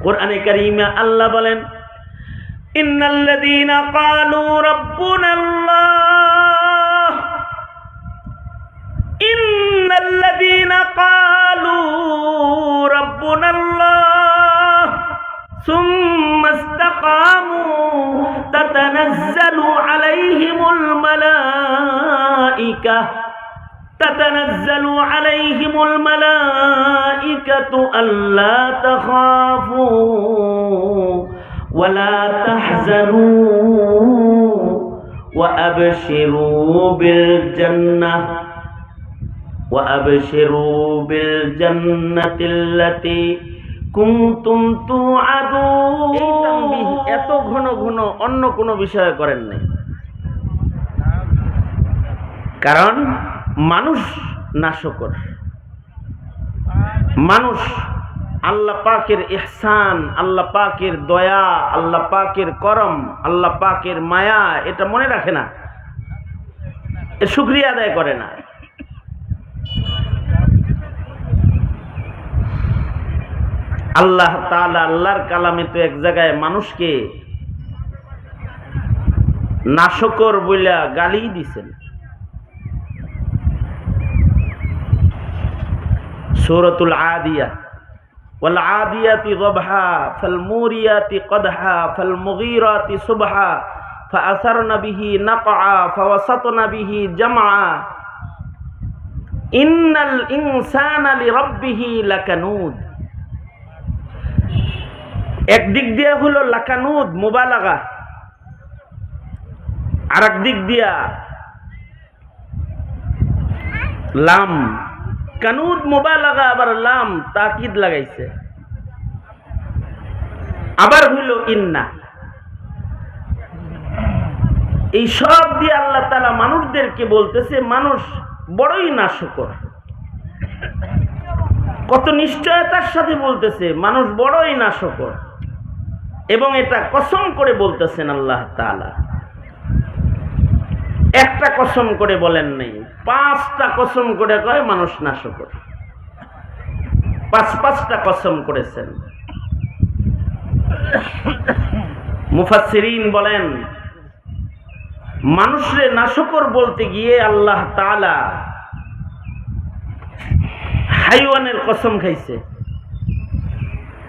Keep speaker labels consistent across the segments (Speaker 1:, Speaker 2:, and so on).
Speaker 1: কোরআনে কারীমে আল্লাহ বলেন, ইন্নাল্লাযীনা ক্বালু রাব্বুনাল্লাহ, ইন্নাল্লাযীনা ক্বালু রাব্বুনাল্লাহ সুম্মা ইসতাকামু তাতানাজ্জালু আলাইহিমুল মালাইকা تتنزل عليهم الملائكة ألا تخافوا ولا تحزنوا وأبشروا بالجنة التي কুনতুম তুআদুন। এই তানবীহ এত ঘন ঘন অন্য কোনো বিষয় করেন নাই, কারণ মানুষ নাশকর। মানুষ আল্লাহ পাকের ইহসান, আল্লাহ পাকের দয়া, আল্লাহ পাকের করম, আল্লাহ পাকের মায়া এটা মনে রাখে না, এর শুকরিয়া আদায় করে না। আল্লাহ তাআলা আল্লাহর কালামে তো এক জায়গায় মানুষকে নাশকর বইলা গালি দিছেন। সূরাতুল আদিয়া, ওয়াল আদিয়াতি গবহা ফালমুরিয়াতি কদহা ফালমুগীরাতি সুবহা ফাআসারনা বিহি নাকআ ফাওয়াসাতনা বিহি জামআ ইন্নাল ইনসানা লিরাব্বিহি লাকানুদ। একদিক দিয়া হলো লাকানুদ মুবালাগা, আর এক দিক দিয়া লাম কানুদ মুবালাগা, আবার লাম তাকিদ লাগাইছে, আবার হইল ইন্না। এই সব দিয়ে আল্লাহ তাআলা মানুষদেরকে বলতেছে মানুষ বড়ই নাশকর। কত নিশ্চয়তার সাথে বলতেছে মানুষ বড়ই নাশকর, এবং এটা কসম করে বলতেছেন আল্লাহ তাআলা। একটা কসম করে বলেন নাই, 5টা কসম করে কয় মানুষ নাশকর। 5টা কসম করেছেন। মুফাসসিরিন বলেন, মানুষরে নাশকর বলতে গিয়ে আল্লাহ তাআলা হাইওয়ানের কসম খাইছে,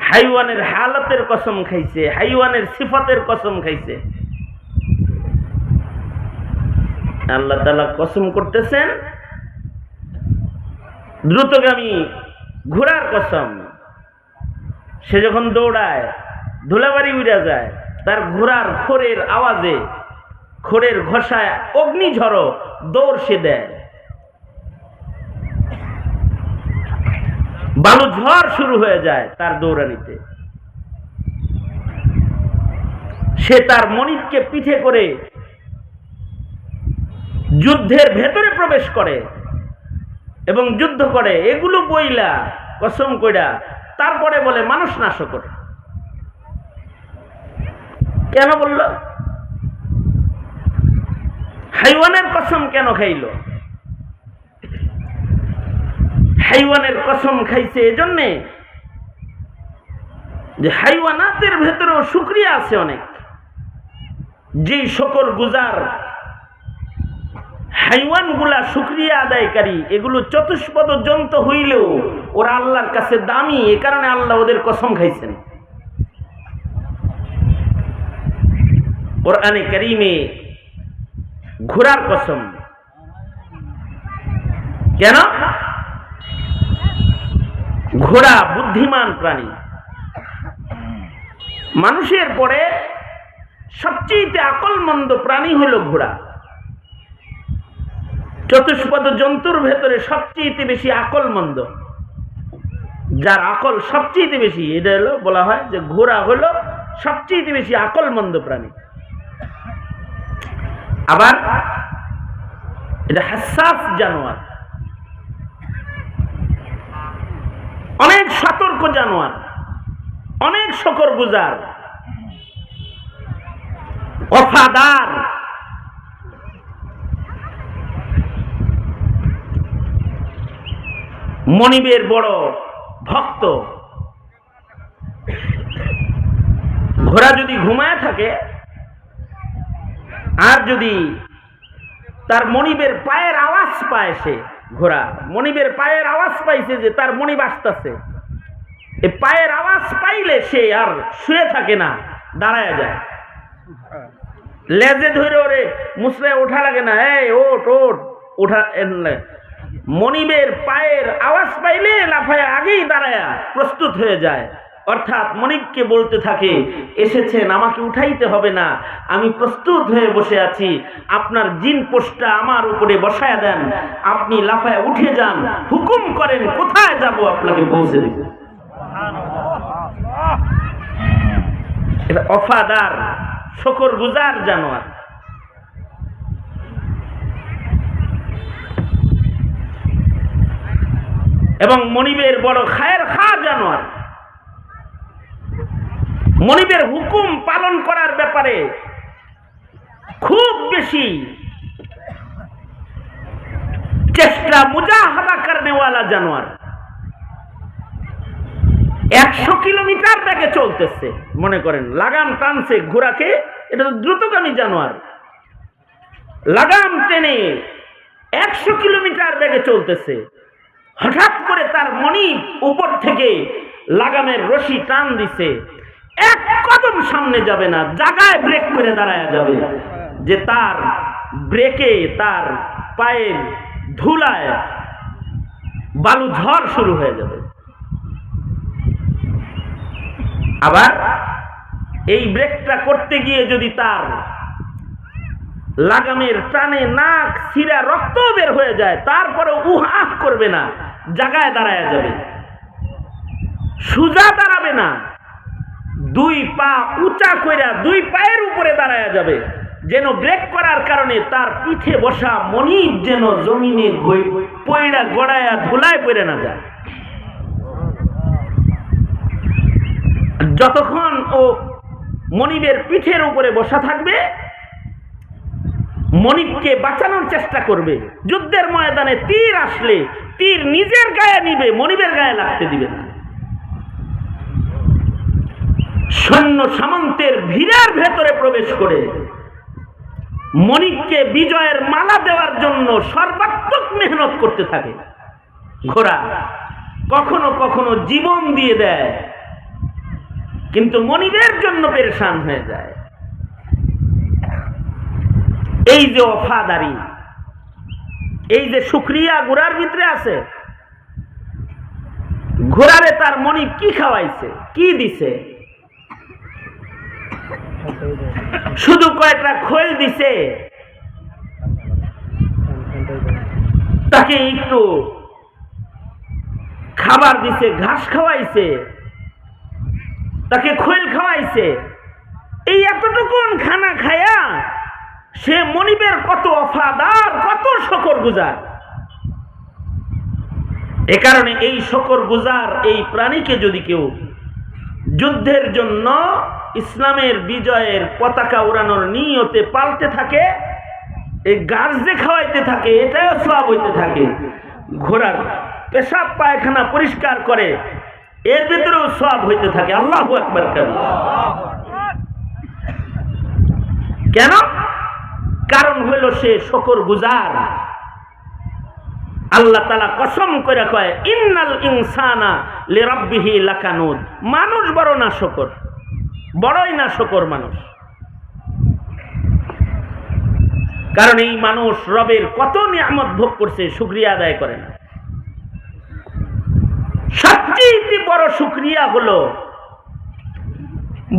Speaker 1: হাইওয়ানের হালাতের কসম খাইছে, হাইওয়ানের সিফাতের কসম খাইছে। আল্লাহ তাআলা কসম করতেছেন দ্রুতগামী ঘোড়ার কসম। সে যখন দৌড়ায় ধুলাবাড়ি উড়ে যায়, তার ঘোড়ার খোরের আওয়াজে, খোরের ঘষায় অগ্নিঝড় দৌড় সে দেয়, বালু ঝড় শুরু হয়ে যায় তার দৌড়ানিতে। সে তার মনিবকে পিঠে করে যুদ্ধের ভেতরে প্রবেশ করে এবং যুদ্ধ করে। এগুলো বইলা কসম কইরা তারপরে বলে মানুষ নাশকর। কেন বলল? হাইওয়ানের কসম কেন খাইল? হাইওয়ানের কসম খাইছে এজন্যে যে হাইওয়ানাতের ভেতরেও শুকরিয়া আছে অনেক। যে শকর গুজার হাইওয়ানগুলা শুকরিয়া আদায়কারী, এগুলো চতুষ্পদ জন্তু হইলেও ওরা আল্লাহর কাছে দামি, এ কারণে আল্লাহ ওদের কসম খাইছেন। কোরআনে কারীমে ঘোড়ার কসম কেন? ঘোড়া বুদ্ধিমান প্রাণী। মানুষের পরে সবচেয়ে আকলমন্দ প্রাণী হলো ঘোড়া। চতুষ্পদ জন্তুর ভেতরে সবচেয়ে বেশি আকলমন্দ, যার আকল সবচেয়ে বেশি, এটা হলো বলা হয় যে ঘোড়া হলো সবচেয়ে বেশি আকলমন্দ প্রাণী। আবার এটা হাসাস জানোয়ার, অনেক সতর্ক জানোয়ার, অনেক শকর গুজার, ওফাদার। মনিবের বড় ভক্ত। ঘোড়া যদি ঘুমায় থাকে আর যদি তার মনিবের পায়ের আওয়াজ পায়, সে ঘোড়া মনিবের পায়ের আওয়াজ পাইছে যে তার মনিব আসতেছে, এই পায়ের আওয়াজ পাইলে সে আর শুয়ে থাকে না, দাঁড়ায় যায়, লেজে ধরে ওরে মুসলে ওঠা লাগে না, এই ওঠ ওঠ ওঠা। মনিবের পায়ের আওয়াজ পাইলে লাফায় আগেই দাঁড়ায় প্রস্তুত হয়ে যায়, অর্থাৎ মনিবকে বলতে থাকে, এসেছেন, আমাকে উঠাইতে হবে না, আমি প্রস্তুত হয়ে বসে আছি, আপনার জিন পোস্টটা আমার উপরে বসায় দেন, আপনি লাফায় উঠে যান, হুকুম করেন কোথায় যাব আপনাকে পৌঁছে দেব। এটা ওফাদার শুকরগুজার জানোয়ার। এবং মনিবের বড় খায়ের খা জানোয়ার। মনিবের হুকুম পালন করার ব্যাপারে খুব বেশি চেষ্টা মুজাহাদা করনেওয়ালা জানোয়ার। 100 কিলোমিটার বেগে চলতেছে, মনে করেন লাগাম টানছে ঘোড়াকে, এটা তো দ্রুতগামী জানোয়ার, লাগাম টেনে 100 কিলোমিটার বেগে চলতেছে, হঠাৎ করে তার মনিব উপর থেকে লাগামের রশি টান দিছে, এক কদম সামনে যাবে না, জায়গায় ব্রেক করে দাঁড়ায় যাবে, যে তার ব্রেকে তার পায়ের ধুলায় বালু ঝড় শুরু হয়ে যাবে। আবার এই ব্রেকটা করতে গিয়ে যদি তার লাগামের টানে নাক ছিঁড়া রক্ত বের হয়ে যায়, তারপরে উহাহ করবে না, জায়গায় দাঁড়ায় যাবে, সোজা দাঁড়াবে না, 2 পা উঁচা কইরা 2 পায়ের উপরে দাঁড়ায় যাবে, যেন ব্রেক করার কারণে তার পিঠে বসা মনিব যেন জমিনে পয়ড়া গড়ায়া ধুলায় পড়ে না যায়। যতক্ষণ ও মনিবের পিঠের উপরে বসা থাকবে, মনিবকে বাঁচানোর চেষ্টা করবে, যুদ্ধের ময়দানে তীর আসলে তীর নিজের গায়ে নিবে, মনিবের গায়ে লাগতে দিবে না। সৈন্য সামন্তের ভিড়ের ভেতরে প্রবেশ করে মনিবকে বিজয়ের মালা দেওয়ার জন্য সর্বাত্মক মেহনত করতে থাকে। ঘোড়া কখনো কখনো জীবন দিয়ে দেয়, কিন্তু মনিবের জন্য পেরেশান হয়ে যায়। এই যে ওফাদারি, এই যে শুকরিয়া ঘোড়ার ভিতরে আছে। ঘোড়ারে তার মনিব কি খাওয়াইছে, কি দিছে? শুধু কয়েকটা খোল দিছে, তাকে একটু খাবার দিছে, ঘাস খাওয়াইছে, তাকে খোল খাওয়াইছে। এই এতটুকুন খানা খায়া সে মনিবের কত ওফাদার, কত শুকরগুজার। এ কারণে এই শুকরগুজার এই প্রাণীকে যদি কেউ যুদ্ধের জন্য ইসলামের বিজয়ের পতাকা উড়ানোর নিয়তে পালতে থাকে, এই গার্জে খাওয়াইতে থাকে, এটাও সওয়াব হইতে থাকে। ঘোড়ার পেশাব পায়খানা পরিষ্কার করে, এর ভিতরেও সওয়াব হইতে থাকে। আল্লাহু আকবার। কেন? কারণ হইল সে শুকরগুজার। আল্লাহ তাআলা কসম করে কয়, ইন্নাল ইনসানা লিরাব্বিহি লাকানুদ। মানুষ বড় না শুকর, বড়ই না শুকর মানুষ। কারণ এই মানুষ রবের কত নিয়ামত ভোগ করছে, শুকরিয়া আদায় করে না। সবচেয়ে বড় শুকরিয়া হলো,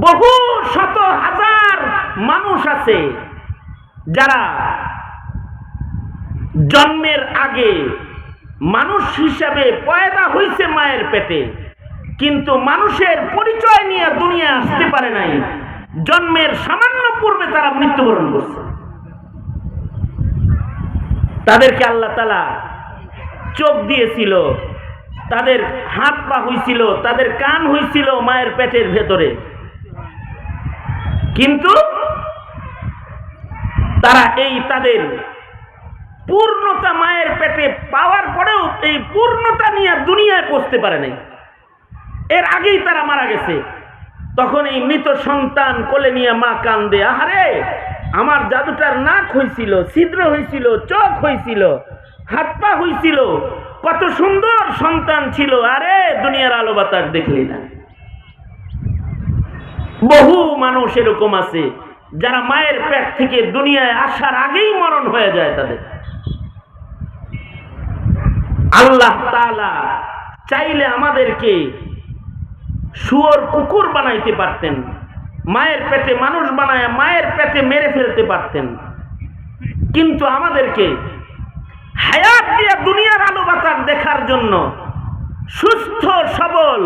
Speaker 1: বহু শত হাজার মানুষ আছে যারা জন্মের আগে মানুষ হিসাবে পয়দা হইছে মায়ের পেটে, কিন্তু মানুষের পরিচয় নিয়ে দুনিয়া আসতে পারে নাই। জন্মের সামান্য পূর্বে তারা মৃত্যুবরণ করছে। তাদেরকে আল্লাহ তাআলা চোখ দিয়েছিল, তাদের হাত পা হইছিল, তাদের কান হইছিল মায়ের পেটের ভেতরে, কিন্তু তারা এই তাদের পূর্ণতা মায়ের পেটে পাওয়ার পরেও এই পূর্ণতা নিয়ে দুনিয়ায় পৌঁছতে পারে নাই। এর আগেই তারা মারা গেছে। তখন এই মৃত সন্তান কোলে নিয়ে মা কান্দে, আহারে আমার জাদুটার নাক হয়েছিল, ছিদ্র হয়েছিল, চোখ হয়েছিল, হাত পা হয়েছিল, কত সুন্দর সন্তান ছিল, আরে দুনিয়ার আলো বাতাস দেখলি না। বহু মানুষ এরকম আছে যারা মায়ের পেট থেকে দুনিয়ায় আসার আগেই মরণ হয়ে যায় তাদের। আল্লাহ তাআলা চাইলে আমাদেরকে শুয়োর কুকুর বানাইতে পারতেন, মায়ের পেটে মানুষ বানায় মায়ের পেটে মেরে ফেলতে পারতেন, কিন্তু আমাদেরকে হায়াত দিয়ে দুনিয়ার আলো বাতাস দেখার জন্য সুস্থ সবল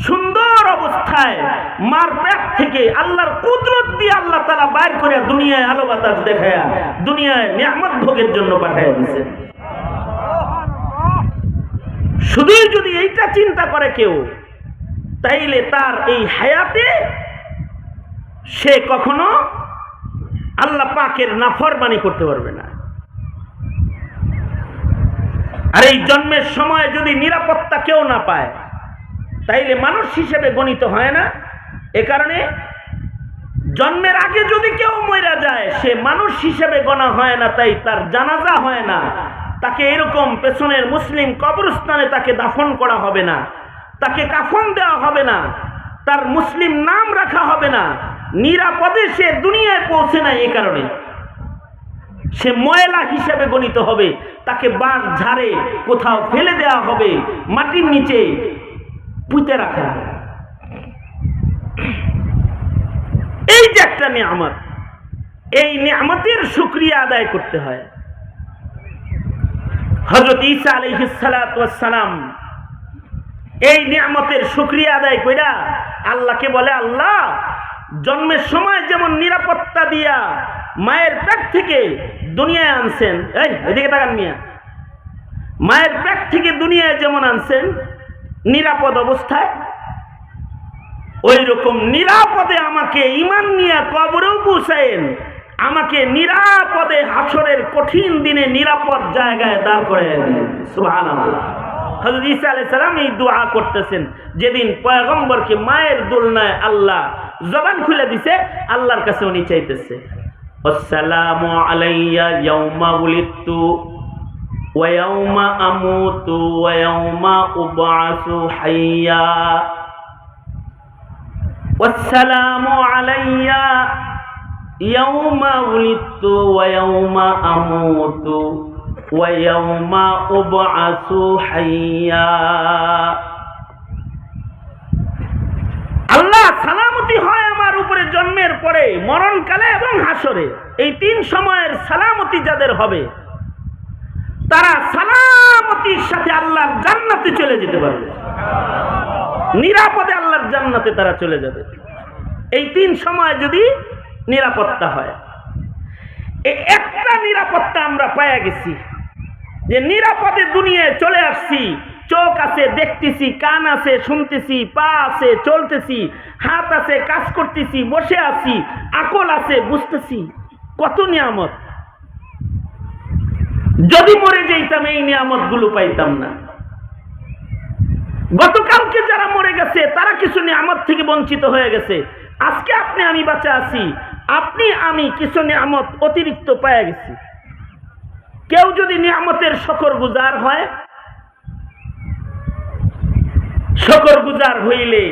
Speaker 1: সুন্দর অবস্থায় মার পেট থেকে আল্লাহর কুদরত দিয়ে আল্লাহ তাআলা বাইর করে দুনিয়ায় আলো বাতাস দেখায়া দুনিয়ায় নিয়ামত ভোগের জন্য পাঠায় দিয়েছেন। শুধুই যদি এইটা চিন্তা করে কেউ, তাইলে তার এই হায়াতে সে কখনো আল্লাহ পাকের নাফরমানি করতে পারবে না। আর এই জন্মের সময় যদি নিরাপত্তা কেউ না পায়, তাইলে মানুষ হিসেবে গণিত হয় না। এ কারণে জন্মের আগে যদি কেউ মরে যায়, সে মানুষ হিসেবে গণা হয় না, তাই তার জানাজা হয় না, তাকে এরকম পেছনের মুসলিম কবরস্থানে তাকে দাফন করা হবে না, তাকে কাফন দেওয়া হবে না, তার মুসলিম নাম রাখা হবে না, নিরাপদে সে দুনিয়ায় পৌঁছে নাই, এই কারণে সে ময়লা হিসেবে গণিত হবে, তাকে বাঁশ ঝাড়ে কোথাও ফেলে দেওয়া হবে, মাটির নিচে পুঁতে রাখা হবে। এই যে একটা নিয়ামত, এই নিয়ামতের শুকরিয়া আদায় করতে হয়। হযরত ঈসা আলাইহিস সালাতু ওয়াস সালাম এই নিয়ামতের শুকরিয়া আদায় কইরা আল্লাহকে বলে, আল্লাহ জন্মের সময় যেমন নিরাপত্তা দিয়া মায়ের পেট থেকে দুনিয়ায় আনছেন, এই এদিকে তাকান মিয়া, মায়ের পেট থেকে দুনিয়ায় যেমন আনছেন নিরাপদ অবস্থায়, ওই রকম নিরাপদে আমাকে ঈমান নিয়ে কবরেও পৌঁছায়েন, আমাকে নিরাপদে হাসরের কঠিন দিনে নিরাপদ জায়গায় দাঁড় করে দেন। সুবহানাল্লাহ। হযরত ঈসা আলাইহিস সালাম এই দোয়া করতেছেন যেদিন পয়গম্বরকে মায়ের দোলনায় আল্লাহ জবান খুলে দিছে, আল্লাহর কাছে উনি চাইতেছে, আসসালামু আলাইয়া ইয়াউমা উলিদতু ওয়া ইয়াউমা আমুতু ওয়া ইয়াউমা উবআসু হাইয়া, আসসালামু আলাইয়া ইয়াউমা উলিদতু ওয়া ইয়াউমা আমুতু ওয়া ইয়াউমা উবআসু হাইয়া। আল্লাহ সালামতি হয় আমার উপরে জন্মের পরে, মরণকালে এবং হাসরে। এই তিন সময়ের সালামতি যাদের হবে, তারা সালামতির সাথে আল্লাহর জান্নাতে চলে যেতে পারবে, নিরাপদে আল্লাহর জান্নাতে তারা চলে যাবে। এই তিন সময় যদি নিরাপত্তা হয়, এই একটা নিরাপত্তা আমরা পাইয়া গেছি যে নিরাপদে দুনিয়ায় চলে আসছি, চোখ আছে দেখতেছি, কান আছে শুনতেছি, পা আছে চলতেছি, হাত আছে কাজ করতেছি, বসে আছি, আকল আছে বুঝতেছি, কত নিয়ামত। যদি মরে যাইতাম এই নিয়ামত গুলো পাইতাম না। গতকালকে যারা মরে গেছে তারা কিছু নিয়ামত থেকে বঞ্চিত হয়ে গেছে, আজকে আপনি আমি বাঁচা আছি, আপনি আমি কিছু নিয়ামত অতিরিক্ত পেয়ে গেছি। কেউ যদি নিয়ামতের শুকরগুজার হয়, শুকরগুজার হইলে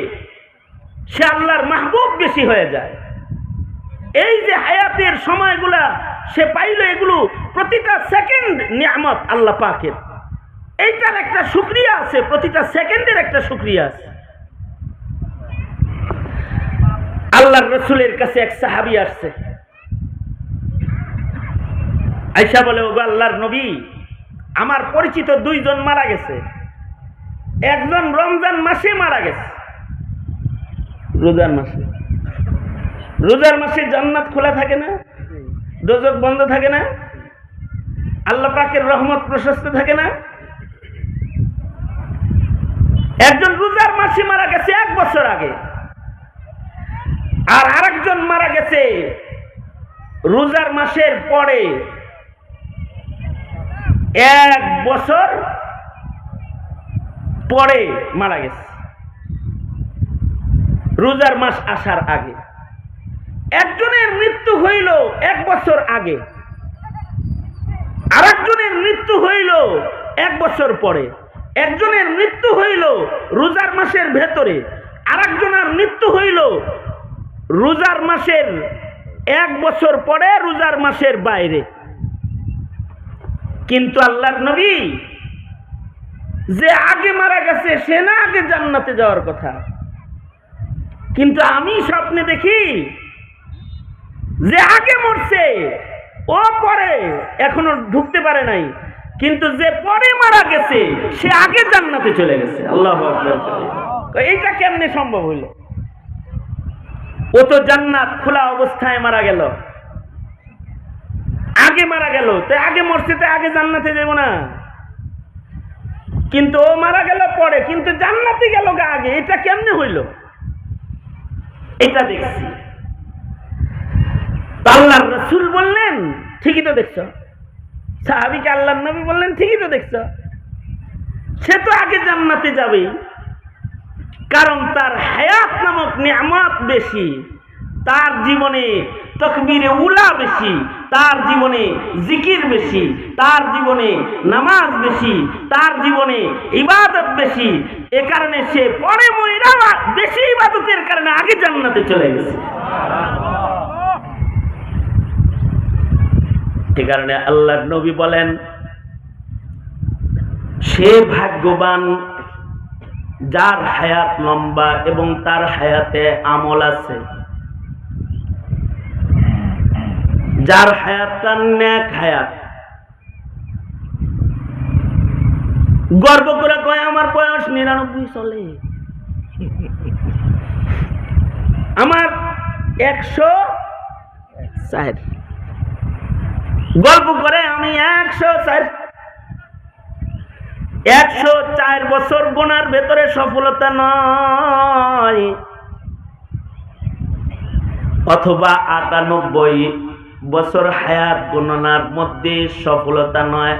Speaker 1: সে আল্লাহর মাহবুব বেশি হয়ে যায়। এই যে হায়াতের সময়গুলা সে পাইল, এগুলো প্রতিটা সেকেন্ড নিয়ামত আল্লাহ পাকের, এইটার একটা শুকরিয়া আছে, প্রতিটা সেকেন্ডের একটা শুকরিয়া আছে। আল্লাহর রাসূলের কাছে এক সাহাবী আসছে, আয়েশা বলে, ওগো আল্লাহর নবী, আমার পরিচিত দুইজন মারা গেছে, একজন রমজান মাসে মারা গেছে। রোজার মাসে, রোজার মাসে জান্নাত খোলা থাকে না, দোজখ বন্ধ থাকে না, আল্লাহ পাকের রহমত প্রশস্ত থাকে না। একজন রোজার মাসে মারা গেছে 1 বছর আগে, আর আরেকজন মারা গেছে রোজার মাসের পরে 1 বছর পরে মারা গেছে। রোজার মাস আসার আগে। একজনের মৃত্যু হইল 1 বছর আগে, আরেকজনের মৃত্যু হইল 1 বছর পরে, একজনের মৃত্যু হইল রোজার মাসের ভেতরে, আরেকজনের মৃত্যু হইল রোজার মাসের 1 বছর পরে, রোজার মাসের বাইরে। কিন্তু আল্লাহর নবী যে আগে মারা গেছে সে না আগে জান্নাতে যাওয়ার কথা, কিন্তু আমি স্বপ্নে দেখি যে আগে মরছে ও পরে এখনো ঢুকতে পারে নাই, কিন্তু যে পরে মারা গেছে সে আগে জান্নাতে চলে গেছে। আল্লাহু আকবার। এইটা কেমনে সম্ভব হইল? ও তো জান্নাত খোলা অবস্থায় মারা গেল, আগে মারা গেল, তো আগে মরছে তো আগে জান্নাতে যাব না, কিন্তু ও মারা গেল পরে, কিন্তু জান্নাতে গেল আগে। এটা কেমনে হইল? এটা দেখছি। আল্লাহর রাসূল বললেন ঠিকই তো দেখছো। সাহাবীকে আল্লাহর নবী বললেন ঠিকই তো দেখছো, সে তো আগে জান্নাতে যাবে, কারণ তার হায়াত নামক নিয়ামত বেশি, তার জীবনে তাকবীরে উলা বেশি, তার জীবনে জিকির বেশি, তার জীবনে নামাজ বেশি, তার জীবনে ইবাদত বেশি। এ কারণে সে পরে মইরা বেশি ইবাদতের কারণে আগে জান্নাতে চলে গেছে। এ কারণে আল্লাহর নবী বলেন সে ভাগ্যবান যার হায়াত লম্বা এবং তার হায়াতে আমল আছে, যার হায়াতটা নেক হায়াত। গর্ব করে কয় আমার বয়স 99 চলে, আমার 104, গল্প করে আমি 104 বছর গোনার ভেতরে সফলতা নয়, অথবা 98 বছর হায়াত গণনার মধ্যে সফলতা নয়।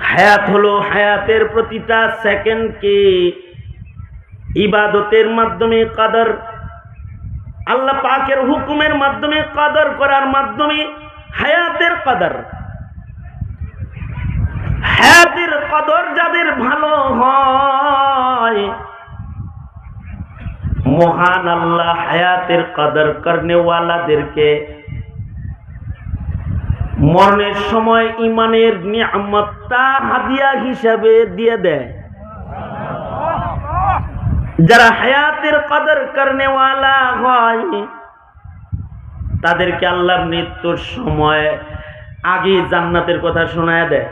Speaker 1: হায়াত হলো হায়াতের প্রতিটা সেকেন্ডকে ইবাদতের মাধ্যমে কদর, আল্লাহ পাকের হুকুমের মাধ্যমে কদর করার মাধ্যমে হায়াতের কদর। হায়াতের কদর যাদের ভালো হয়, মহান আল্লাহ হায়াতের কদর করনেওয়ালাদেরকে মরণের সময় ইমানের নিয়ামতটা হাদিয়া হিসাবে দিয়ে দেয়। যারা হায়াতের কদর করনেওয়ালা হয় তাদেরকে আল্লাহ মৃত্যুর সময় আগে জান্নাতের কথা শোনায় দেয়,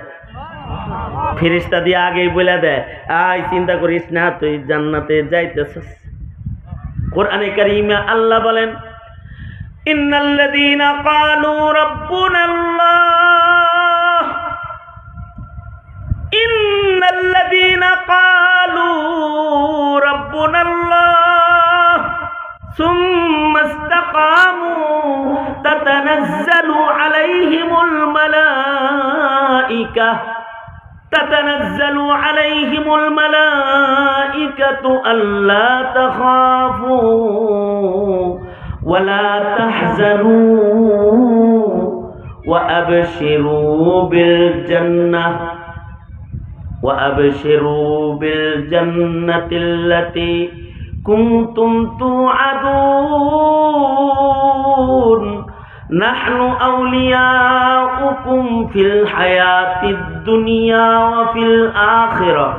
Speaker 1: ফেরেশতা দিয়ে আগেই বলে দেয় আয় চিন্তা করিস না, তুই জান্নাতে যাইতেছিস। কোরআনে কারীমে আল্লাহ বলেন ইন্নাল্লাযীনা ক্বালু রাব্বুনাল্লাহ, ইন্নাল্লাযীনা ক্বালু রাব্বুনাল্লাহ সুম্মা ইসতাকামু তাতানাজ্জালু আলাইহিমুল মালাইকা تتنزل عليهم الملائكة ألا تخافوا ولا تحزنوا وأبشروا بالجنة التي كنتم توعدون نحن أولياؤكم في الحياة الدنيا وفي الآخرة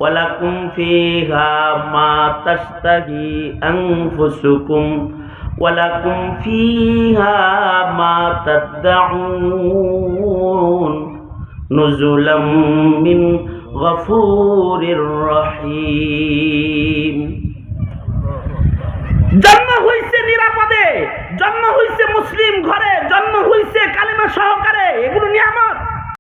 Speaker 1: ولكم فيها ما تشتهي أنفسكم ولكم فيها ما تدعون نزلا من غفور رحيم।